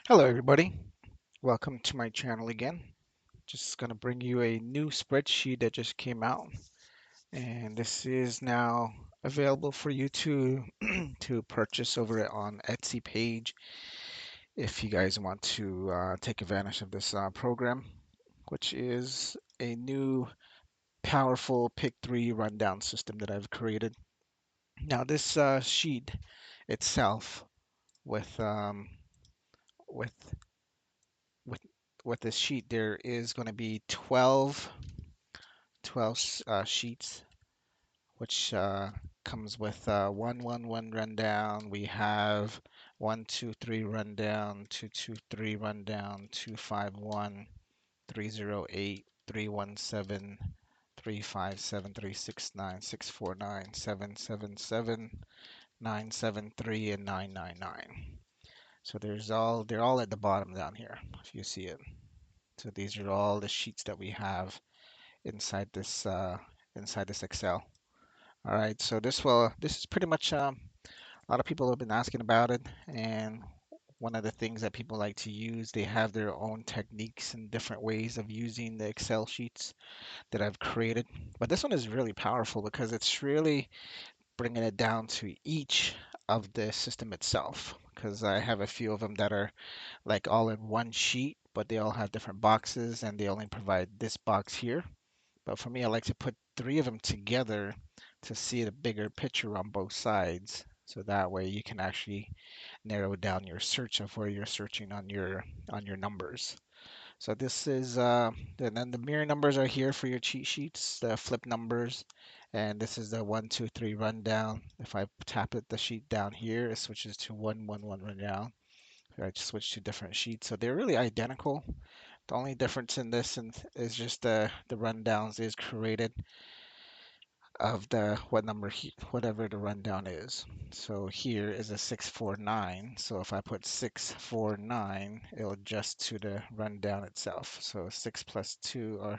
Hello everybody, welcome to my channel again. Just gonna bring you a new spreadsheet that just came out, and this is now available for you to to purchase over it on Etsy page if you guys want to take advantage of this program, which is a new powerful pick 3 rundown system that I've created. Now this sheet itself with with with with this sheet there is going to be 12 sheets, which comes with 111 rundown. We have 123 rundown, 223 rundown, 251, 308, 317, 357, 369, 649, 777, 973, and 999. So they're all at the bottom down here, if you see it. So these are all the sheets that we have inside this Excel. All right, so this is pretty much a lot of people have been asking about it, and one of the things that people like to use, they have their own techniques and different ways of using the Excel sheets that I've created. But this one is really powerful because it's really bringing it down to each of the system itself. Because I have a few of them that are like all in one sheet, but they all have different boxes and they only provide this box here. But for me, I like to put three of them together to see the bigger picture on both sides. So that way you can actually narrow down your search of where you're searching on your numbers. So this is and then the mirror numbers are here for your cheat sheets, the flip numbers, and this is the 1, 2, 3 rundown. If I tap it the sheet down here, it switches to 1, 1, 1 rundown. I just switch to different sheets, so they're really identical. The only difference in this is just the rundowns is created of the what number whatever the rundown is. So here is a 649. So if I put 649, it'll adjust to the rundown itself. So 6 plus 2 or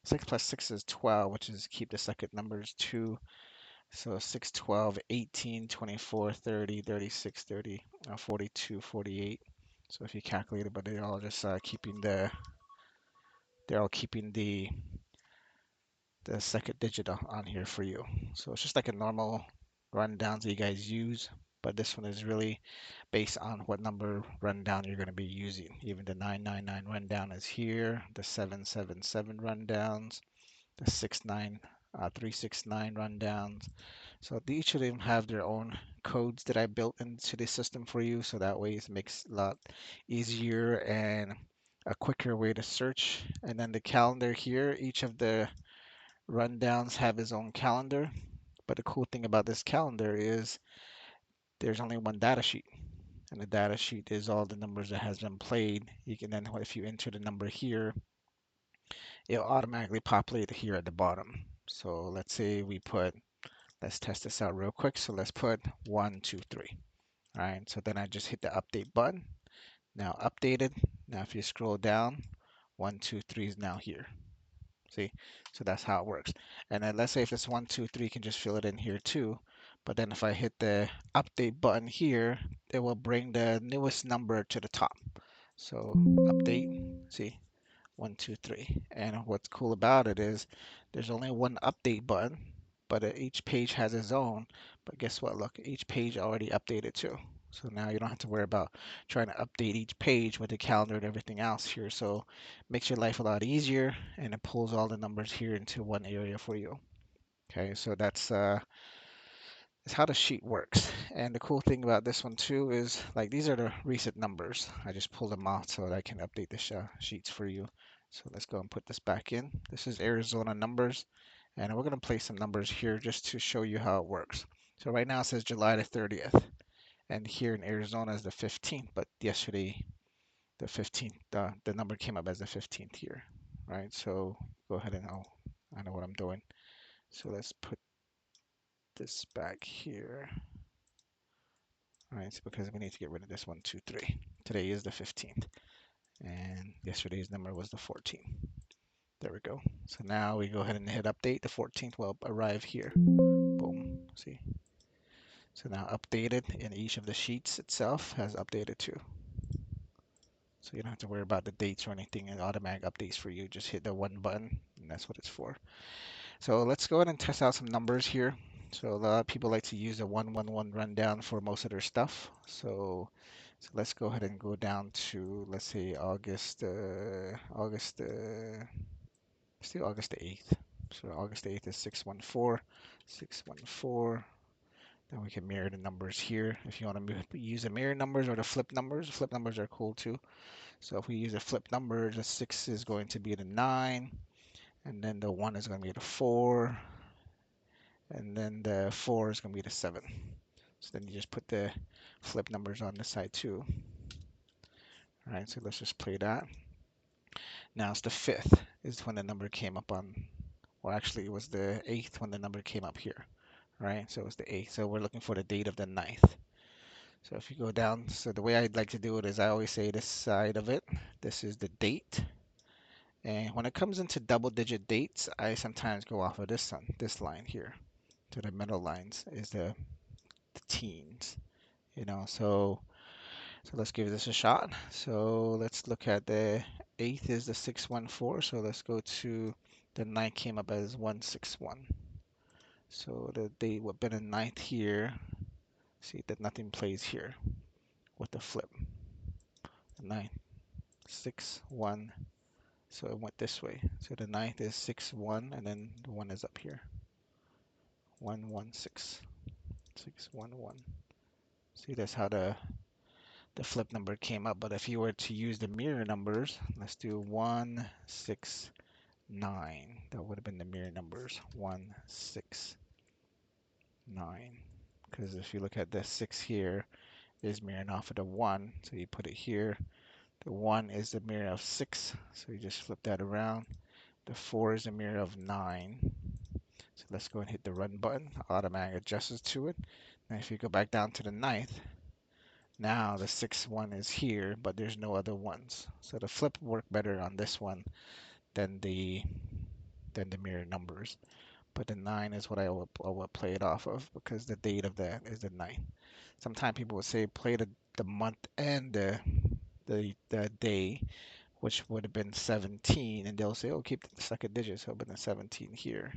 6 plus 6 is 12, which is keep the second numbers 2. So 6, 12, 18, 24, 30, 36, 30, 42, 48. So if you calculate it, but they're all just keeping they're all keeping the second digit on here for you. So it's just like a normal rundown that you guys use, but this one is really based on what number rundown you're going to be using. Even the 999 rundown is here, the 777 rundowns, the 369 rundowns. So each of them have their own codes that I built into the system for you, so that way it makes a lot easier and a quicker way to search. And then the calendar here, each of the rundowns have his own calendar, but the cool thing about this calendar is there's only one data sheet, and the data sheet is all the numbers that has been played. You can then, if you enter the number here, it'll automatically populate here at the bottom. So let's say let's test this out real quick. So let's put 1, 2, 3. All right, so then I just hit the update button. Now updated. Now if you scroll down, 1, 2, 3 is now here. See, so that's how it works. And then let's say if it's 1, 2, 3, you can just fill it in here too. But then if I hit the update button here, it will bring the newest number to the top. So update, see, 1, 2, 3. And what's cool about it is there's only one update button, but each page has its own. But guess what? Look, each page already updated too. So now you don't have to worry about trying to update each page with the calendar and everything else here. So it makes your life a lot easier and it pulls all the numbers here into one area for you. Okay, so that's how the sheet works. And the cool thing about this one too is like these are the recent numbers. I just pulled them out so that I can update the sheets for you. So let's go and put this back in. This is Arizona numbers, and we're going to place some numbers here just to show you how it works. So right now it says July the 30th, and here in Arizona is the 15th, but yesterday the 15th, the number came up as the 15th here, right? So go ahead and I know what I'm doing. So let's put this back here. All right, so because we need to get rid of this 1, 2, 3. Today is the 15th, and yesterday's number was the 14th. There we go. So now we go ahead and hit update. The 14th will arrive here. Boom. See? So now updated, and each of the sheets itself has updated too. So you don't have to worry about the dates or anything. It automatic updates for you. Just hit the one button, and that's what it's for. So let's go ahead and test out some numbers here. So a lot of people like to use a 111 rundown for most of their stuff. So let's go ahead and go down to, let's say let's do August the 8th. So August the 8th is 614, 614. Then we can mirror the numbers here. If you want to use the mirror numbers or the flip numbers are cool too. So if we use a flip number, the 6 is going to be the 9, and then the 1 is going to be the 4, and then the 4 is going to be the 7. So then you just put the flip numbers on this side too. All right, so let's just play that. Now it's the 5th is when the number came up on, or actually it was the 8th when the number came up here. Right, so it's the 8th. So we're looking for the date of the 9th. So if you go down, so the way I'd like to do it is I always say this side of it, this is the date. And when it comes into double digit dates, I sometimes go off of this line here. To the middle lines is the teens, so let's give this a shot. So let's look at the 8th is the 614. So let's go to the 9th came up as 161. So the date would be the 9th here. See that nothing plays here with the flip. 9, 6, 1. So it went this way. So the 9th is 6, 1, and then the 1 is up here. 1, 1, 6. 6, 1, 1. See, that's how the flip number came up. But if you were to use the mirror numbers, let's do 1, 6, 9. That would have been the mirror numbers. 1, 6, 9. Because if you look at the 6 here, is mirroring off of the 1. So you put it here. The 1 is the mirror of 6. So you just flip that around. The 4 is the mirror of 9. So let's go and hit the run button. Automatic adjusts to it. And if you go back down to the 9th, now the 6th one is here, but there's no other ones. So the flip worked better on this one than the mirror numbers. But the 9 is what I would play it off of because the date of that is the 9th. Sometimes people would say play the month and the day, which would have been 17, and they'll say, oh, keep the second digit, so it'll be the 17 here,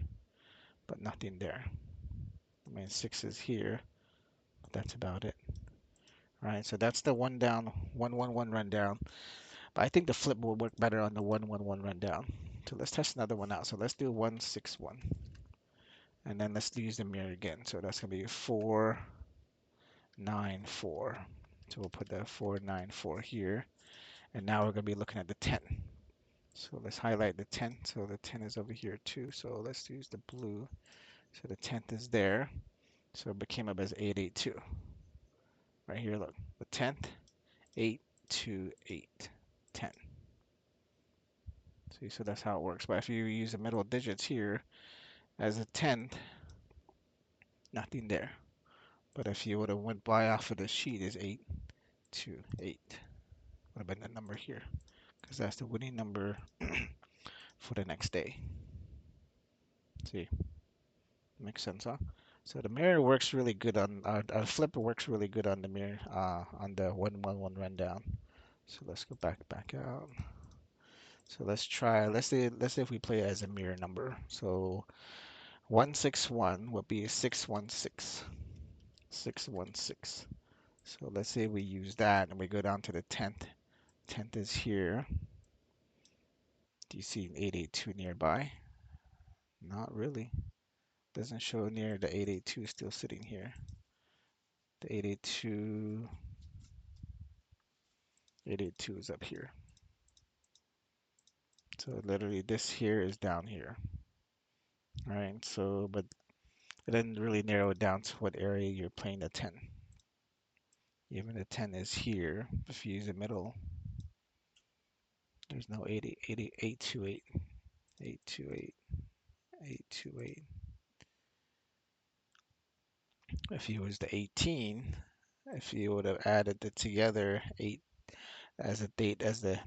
but nothing there. I mean, 6 is here, but that's about it. Right, so that's the one down, 111 rundown. But I think the flip will work better on the 111 rundown. So let's test another one out. So let's do 161. And then let's use the mirror again. So that's going to be 494. So we'll put the 494 here. And now we're going to be looking at the 10. So let's highlight the 10. So the 10 is over here too. So let's use the blue. So the 10th is there. So it came up as 882. Right here, look. The 10th, 828, 10. See, so that's how it works. But if you use the middle digits here as a 10th, nothing there. But if you would have went by off of the sheet is 828. Would have been the number here. Because that's the winning number for the next day. See, makes sense, huh? So the mirror works really good on, our flipper works really good on the mirror, on the 111 rundown. So let's go back out. So let's try, let's say if we play it as a mirror number. So 161 would be 616. 616. So let's say we use that and we go down to the 10th. 10th is here. Do you see an 882 nearby? Not really. Doesn't show near the 882 still sitting here. The 882 is up here. So literally this here is down here. All right, so but it didn't really narrow it down to what area you're playing the 10. Even the 10 is here. If you use the middle, there's no 80, 80, 828, 828, 828. If you use the 18, if you would have added it together, 8 as the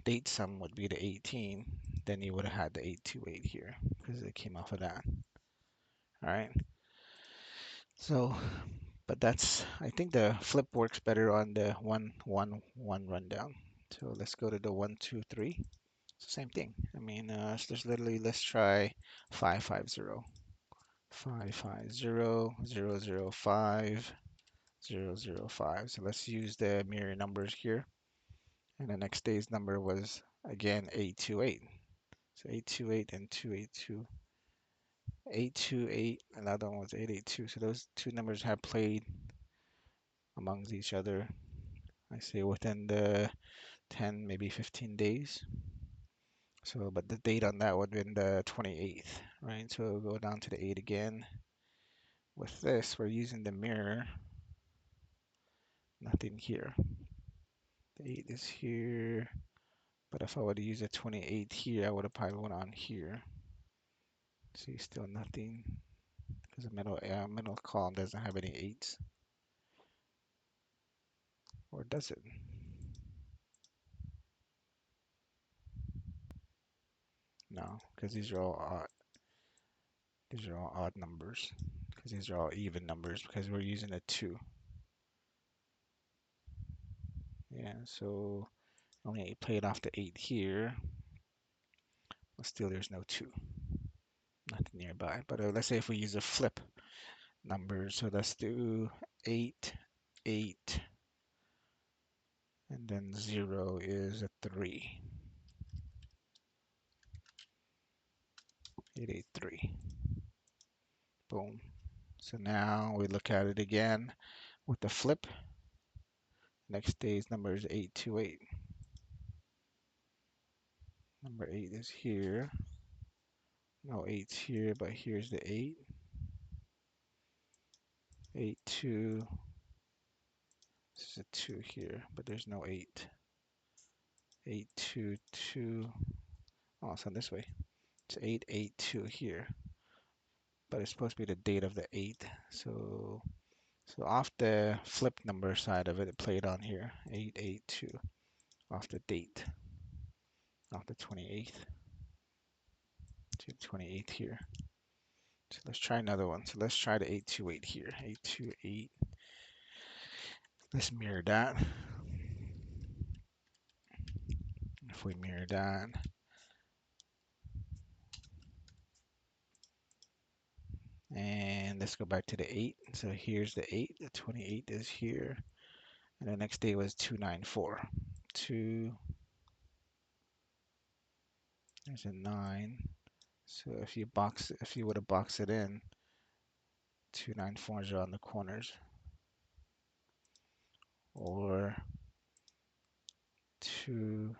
date sum would be the 18, then you would have had the 828 here because it came off of that. All right. So, but I think the flip works better on the 111 rundown. So let's go to the 1, 2, 3. It's the same thing. I mean, there's literally, let's try 550. 550, 005, 005. So let's use the mirror numbers here. And the next day's number was again 828. So 828 and 282. 828, another one was 882. So those two numbers have played amongst each other, I say within the 10, maybe 15 days. So, but the date on that would have been the 28th, right? So we'll go down to the 8 again. With this, we're using the mirror, nothing here. The 8 is here, but if I were to use a 28 here, I would have probably went on here. See, still nothing, because the middle column doesn't have any 8s, or does it? No, because these are all odd. These are all odd numbers, because these are all even numbers, because we're using a 2. Yeah, so only played off the 8 here, but still there's no 2, nothing nearby. But let's say if we use a flip number, so let's do 8, 8, and then 0 is a 3. 883. Boom. So now we look at it again with the flip. Next day's number is 828. Number 8 is here. No 8's here, but here's the 8. 8, 2. This is a 2 here, but there's no 8. 8, 2, 2. Oh, it's on this way. It's 8, 8, 2 here, but it's supposed to be the date of the 8th. So off the flip number side of it, it played on here. 8, 8, 2. Off the date, off the 28th to 28th here. So let's try another one. So let's try the 828 here. 828. Let's mirror that. If we mirror that, and let's go back to the 8. So here's the 8. The 28 is here. And the next day was 294. 2, there's a 9. So if you would have boxed it in, 294s are on the corners. Or 2,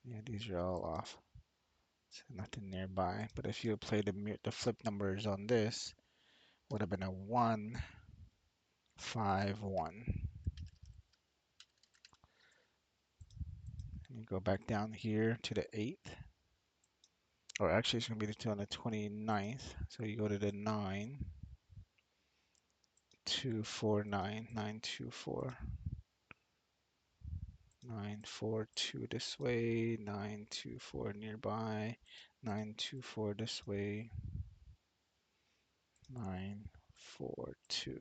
yeah, these are all off. So nothing nearby. But if you play the flip numbers on this, would have been a 1, 5, 1. And you go back down here to the 8th. Or actually, it's going to be on the 29th. So you go to the 9, 2, 4, 9, 9, 2, 4. 9, 4, 2 this way, 9, 2, 4 nearby, 9, 2, 4 this way, 9, 4, 2.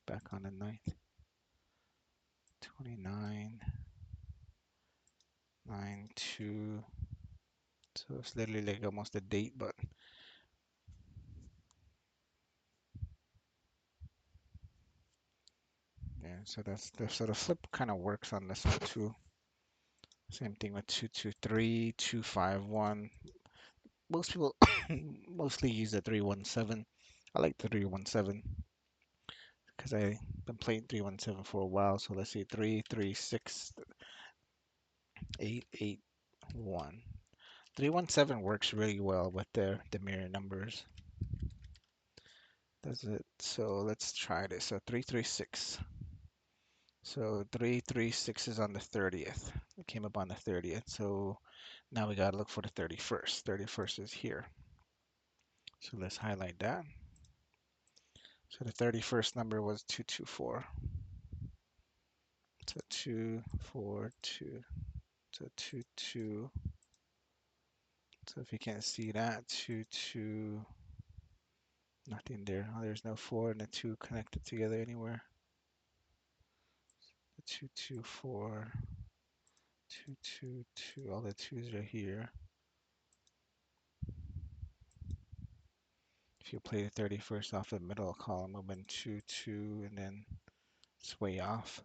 Back on the 9th, 29, 9, 2. So it's literally like almost a date, but yeah, so that's the sort of flip kind of works on this one too. Same thing with 223, 251. Most people mostly use the 317. I like the 317 because I've been playing 317 for a while. So let's see, 336, 881. 317 works really well with the mirror numbers. Does it? So let's try this. So 336. So 336 is on the 30th. It came up on the 30th. So now we got to look for the 31st. 31st is here. So let's highlight that. So the 31st number was 224. So 242. So 22. So if you can't see that, 22. Nothing there. Oh, there's no 4 and a 2 connected together anywhere. The 224. Two, two, two. All the twos are here. If you play the 31st off the middle column, it would have been two, two, and then it's way off.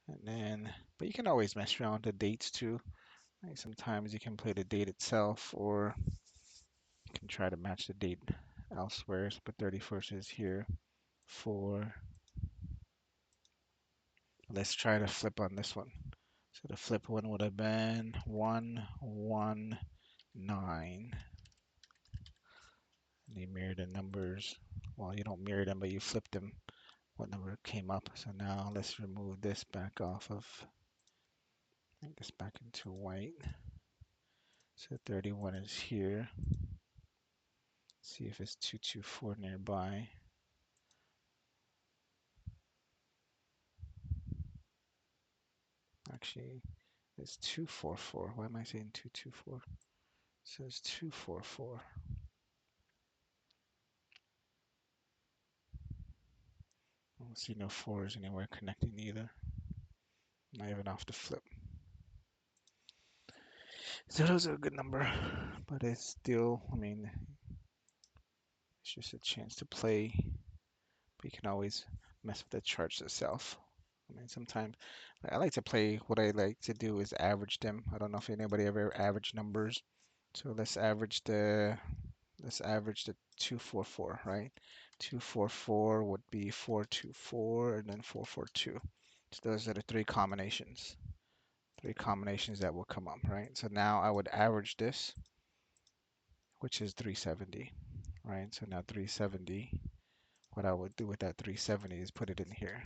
And then, but you can always mess around with the dates too. Like sometimes you can play the date itself, or you can try to match the date elsewhere. But 31st is here. Four. Let's try to flip on this one. So the flip one would have been 119. And you mirror the numbers. Well, you don't mirror them, but you flip them. What number came up? So now let's remove this back off of, make this back into white. So 31 is here. See if it's 224 nearby. Actually, it's 244. Why am I saying 224? It says 244. I don't see no fours anywhere connecting either. Not even off the flip. So those are a good number, but it's still, I mean, it's just a chance to play. But you can always mess with the charts itself. I mean, sometimes I like to play. What I like to do is average them. I don't know if anybody ever average numbers. So let's average the 244, right? 244 would be 424 and then 442. So those are the three combinations that will come up, right? So now I would average this, which is 370, right? So now 370, what I would do with that 370 is put it in here.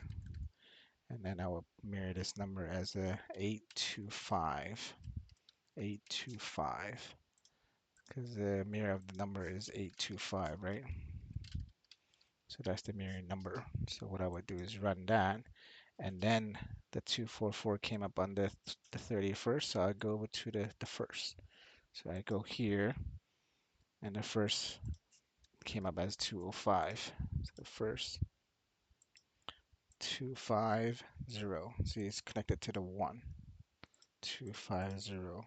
And then I would mirror this number as a 825, 825, because the mirror of the number is 825, right? So that's the mirroring number. So what I would do is run that, and then the 244 came up on the 31st, so I go over to the first. So I go here, and the first came up as 205. So the first 250. See, it's connected to the 1. 250.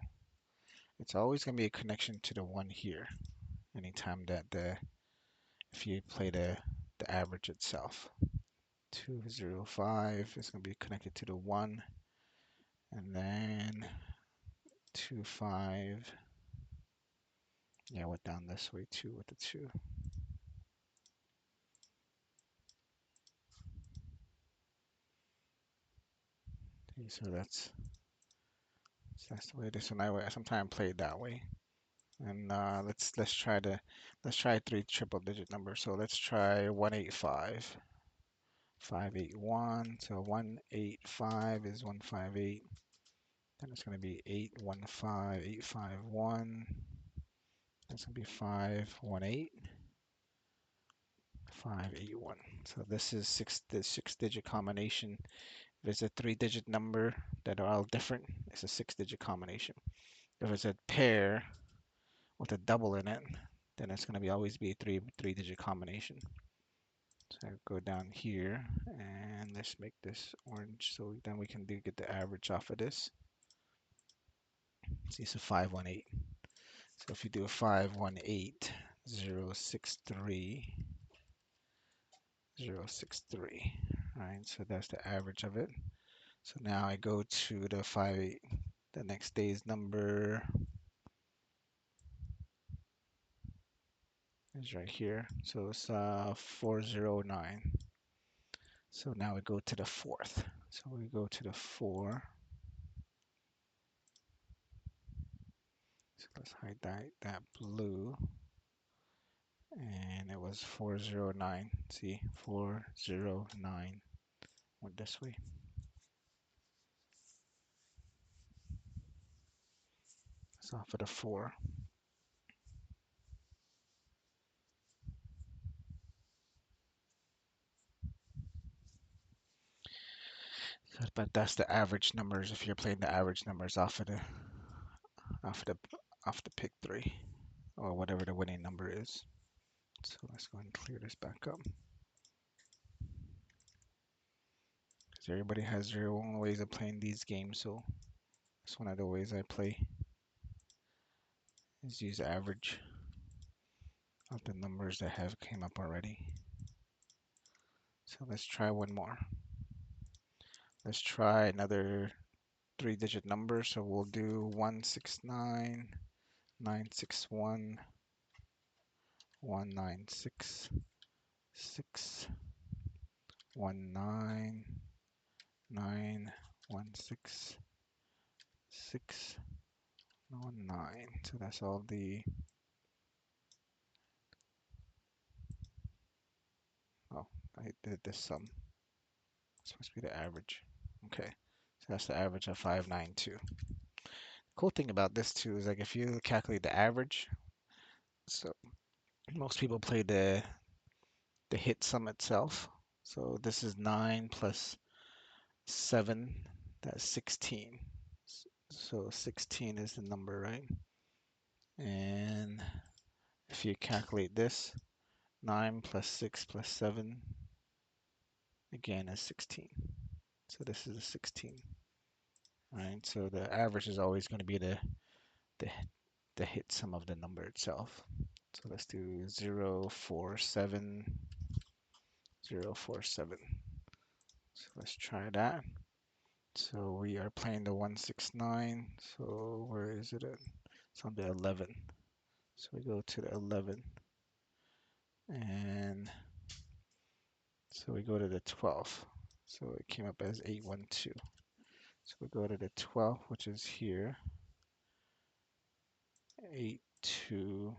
It's always going to be a connection to the 1 here. Anytime that if you play the average itself. 205 is going to be connected to the 1. And then 25. Yeah, I went down this way too with the 2. Okay, so that's the way this one I sometimes play it that way. And let's try 3 triple digit numbers. So let's try 185, 581. So 185 is 158. Then it's going to be 815, 851. That's going to be 518, 581. So this is the 6-digit combination. If it's a 3-digit number that are all different, it's a 6-digit combination. If it's a pair with a double in it, then it's going to be always be a three-digit combination. So I go down here and let's make this orange so then we can get the average off of this. See, it's a 518. So if you do a 518, 063, 063, right? So that's the average of it. So now I go to the 58. The next day's number is right here. So it's 409. So now we go to the 4th. So we go to the 4. So let's hide that blue. And it was 409. See, 409 went this way. So for the 4. So, but that's the average numbers if you're playing the average numbers off of the off the pick 3 or whatever the winning number is. So let's go and clear this back up. Because everybody has their own ways of playing these games, so It's one of the ways I play is use average of the numbers that have came up already. So let's try one more. Let's try another three-digit number. So we'll do 169, 961, 196, 619, 916, 619. So that's all the, oh, I did this sum. It's supposed to be the average. Okay, so that's the average of 592. Cool thing about this too is like if you calculate the average, so most people play the hit sum itself. So this is 9 plus 7, that's 16. So 16 is the number, right? And if you calculate this, 9 plus 6 plus 7, again, is 16. So this is a 16, right? So the average is always going to be the, the hit sum of the number itself. So let's do 0, 4, 7, 0, 4, 7. So let's try that. So we are playing the 169. So where is it at? It's on the 11. So we go to the 11. And so we go to the 12. So it came up as 812. So we go to the 12, which is here. 82.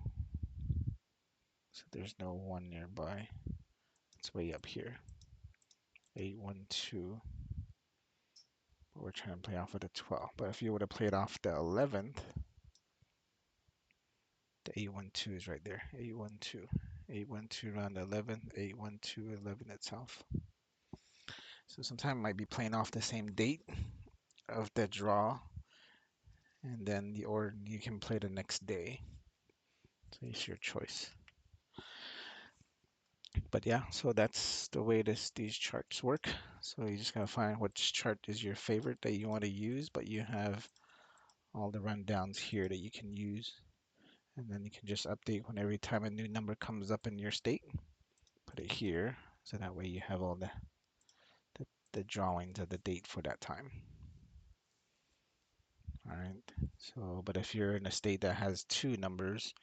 So there's no 1 nearby. It's way up here. 812. But we're trying to play off of the 12. But if you would have played off the 11th, the 812 is right there. 812. 812 around the 11th. 812, 11 itself. So sometimes it might be playing off the same date of the draw, and then or you can play the next day. So it's your choice. But yeah, so that's the way these charts work. So you just gotta find which chart is your favorite that you want to use, but you have all the rundowns here that you can use. And then you can just update when every time a new number comes up in your state. Put it here, so that way you have all the drawings of the date for that time. All right. So, but if you're in a state that has two numbers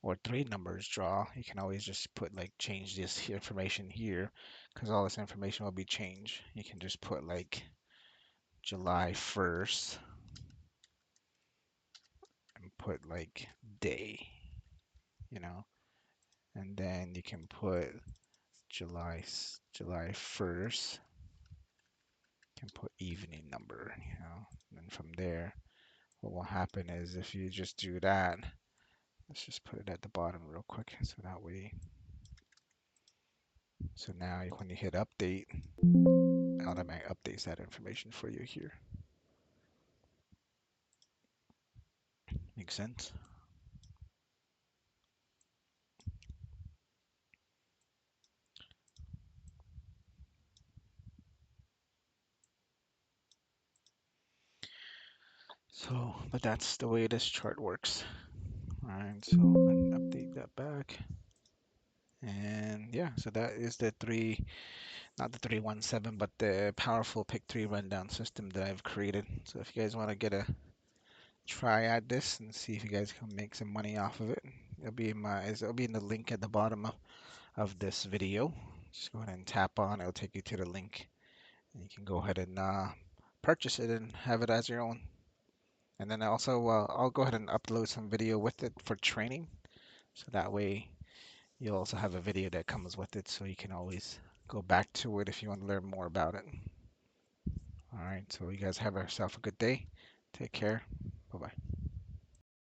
or three numbers draw, you can always just put like change this information here because all this information will be changed. You can just put like July 1st and put like day, you know, and then you can put July 1st, you can put evening number, you know, and then from there, what will happen is if you just do that, let's just put it at the bottom real quick so that way. So now when you hit update, it automatically updates that information for you here. Makes sense? So, but that's the way this chart works. All right, so I'm going to update that back. And yeah, so that is the not the 317, but the powerful pick three rundown system that I've created. So if you guys want to get a try at this and see if you guys can make some money off of it, it'll be in the link at the bottom of this video. Just go ahead and tap on, it'll take you to the link. And you can go ahead and purchase it and have it as your own. And then also, I'll go ahead and upload some video with it for training. So that way you'll also have a video that comes with it so you can always go back to it if you want to learn more about it. All right, so you guys have yourself a good day. Take care. Bye-bye.